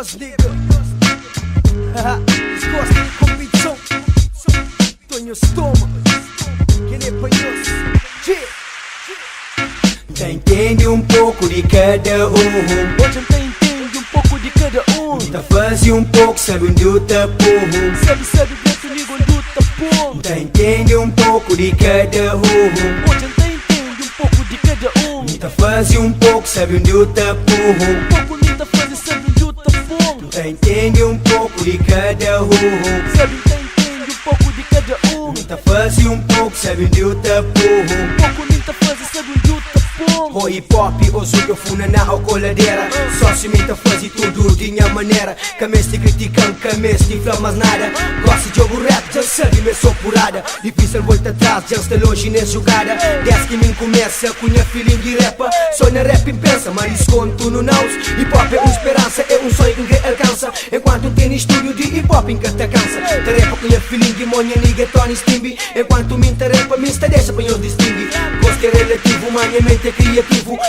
nós, nigga. Desgosta de competição. Tonho estômago. Que nem panhoso. Tá entende um pouco de cada um. Hoje tá entende um pouco de cada um. Tá fazia um pouco, sabe onde eu tá porro. Sabe dentro ligo onde eu tá porro. Tá entende um pouco de cada um. Hoje tá entende um pouco de cada um. Tá fazia um pouco, sabe onde eu tá porro. Um pouco nem tá fazendo, sabe onde eu tá porro. Tá entende um pouco de cada um. Sabe tá entende um pouco de cada um. Tá fazia um pouco, sabe onde eu tá porro. Um pouco nem tá fazendo, sabe onde eu tá porro. O hip hop, uso que eu funa na coladeira. Só se me tá fazer tudo de minha maneira. Cameste criticam, cameste inflamas nada. Gosto de jogo rap, já sabe me sou purada. Difícil volta atrás, já está longe nessa jogada. Desde que me começa com minha feeling de rapa. Só na rap pensa, mas esconto no naus. Hip hop é uma esperança, é um sonho que alcança. Enquanto tem estúdio de hip hop em que te cansa. Tarefa com minha feeling de monha, nigga, Tony Stimby. Enquanto me tarefa, me está deixa para eu distinguir. Gosto é relativo, minha mente é criativo.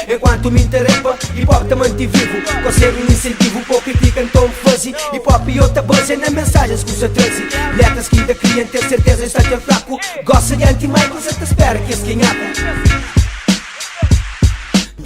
Enquanto me tarefa, hip hop te mantém vivo. Consegue um incentivo, pô critica então fuzzy. Hip hop e outra base na mensagens que usa transi. Letras que ainda criam ter certeza está tão fraco. Gosta de anti-Michael, você te espera que esquenhata.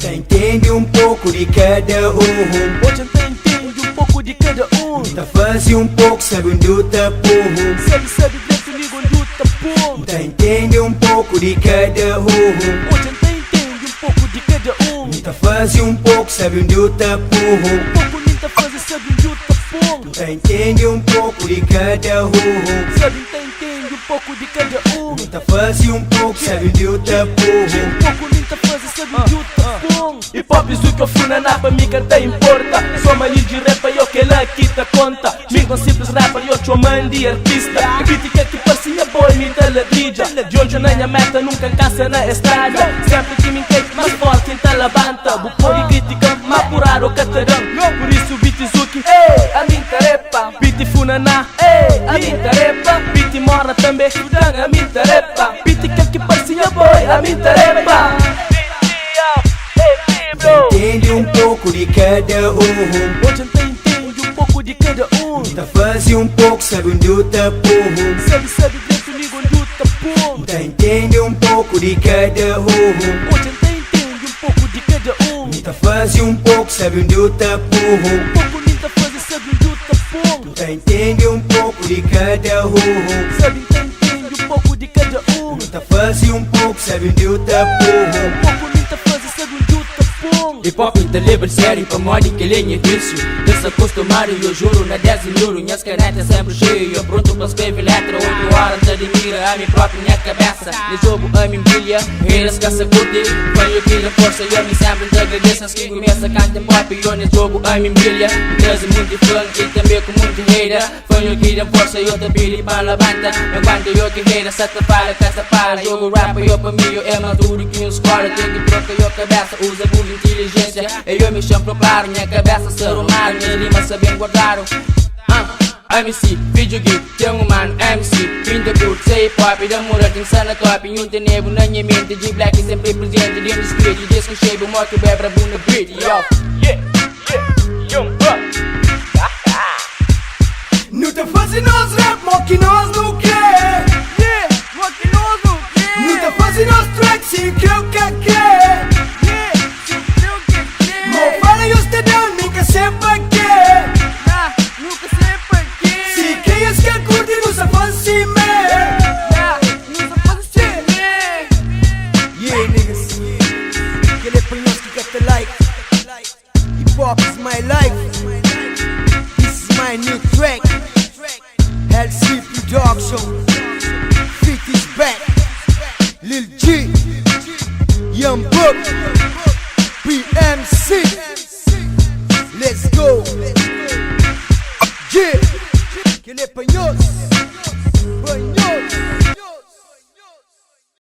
Tá entende um pouco de cada um. Hoje tá entende um pouco de cada um. Tá fazia um pouco, sabe onde eu tá porro. Sabe dentro ligo onde eu tá porro. Tá entende um pouco de cada um. Hoje tá entende um pouco de cada um. Tá fazia um pouco, sabe onde eu tá porro. Um pouco nem tá fazendo, sabe onde eu tá porro. Tá entende um pouco de cada um. Sabe tá entende um pouco de cada um. Tá fazia um pouco, sabe onde eu tá porro. Um pouco nem tá fazendo, sabe onde eu tá porro. Hip hop isso que eu fui na napa, me que te importa. Sou malho de rap, eu que lá aqui te conta. Me com simples rapper, eu te mando de artista. Crítica que parecia boy, me teledrija. De onde na minha meta nunca cansa na estrada. Sempre que me queito mais forte em talabanta. Buco e crítica, me apurar o catarão. Por isso Bitizuki, a mim tarefa. Biti funana, a mim tarefa. Biti mora também, a mim tarefa. Crítica que parecia boy, a mim tarefa. Entende um pouco de cada um. Hoje tá entende um pouco de cada um. Tá fazia um pouco, sabe onde eu tá porro. Sabe dentro ligo onde eu tá porro. Tá entende um pouco de cada um. Hoje tá entende um pouco de cada um. Tá fazia um pouco, sabe onde eu tá porro. Um pouco nem tá fazendo, sabe onde eu tá porro. Tá entende um pouco de cada um. Sabe tá entende um pouco de cada um. Tá fazia um pouco, sabe onde eu tá porro. Um pouco nem tá fazendo, sabe onde eu tá porro. Hip hop te leva sério para modo que linha vício. Desacostumado eu juro na 10 mil. Minhas canetas sempre cheias, eu pronto para escrever letra. 8 horas de admira a minha própria minha cabeça. No jogo a minha bilha, reiras que se curte. Venho aqui na força e eu me sempre te agradeço. As que começa a cantar pop e eu no jogo a minha bilha. Traz muito funk e também com muito hater. Venho aqui na força e eu te pedi para levanta. Enquanto eu que hater, se te fala, que se fala. Jogo rap eu para mim, eu é mais duro que um escola. Tem que trocar eu cabeça, usa bullying inteligência. Eu me chamo claro, minha cabeça ser humano. Minhas rimas sabem guardar. MC, vídeo geek, tem um mano MC. Pinta curto, sei hip hop, da moral tem sana top. E um tenevo na minha mente, de black sempre presente. Dentro do street, disco cheio, moto bebra, bunda beat. Não tá fazendo nós rap, mo que nós não quer. Não tá fazendo nós track, sim que eu quer. Mo fala eu estou down, nunca sei pra quê. Se quem é que curte, não se faz assim, man. Yeah, niggas. Que le panhos que got the like. Hip hop is my life. This is my new track. LC Production. Fit is back. Lil G. Young Book. PMC. Let's go. Yeah. Que le panhos.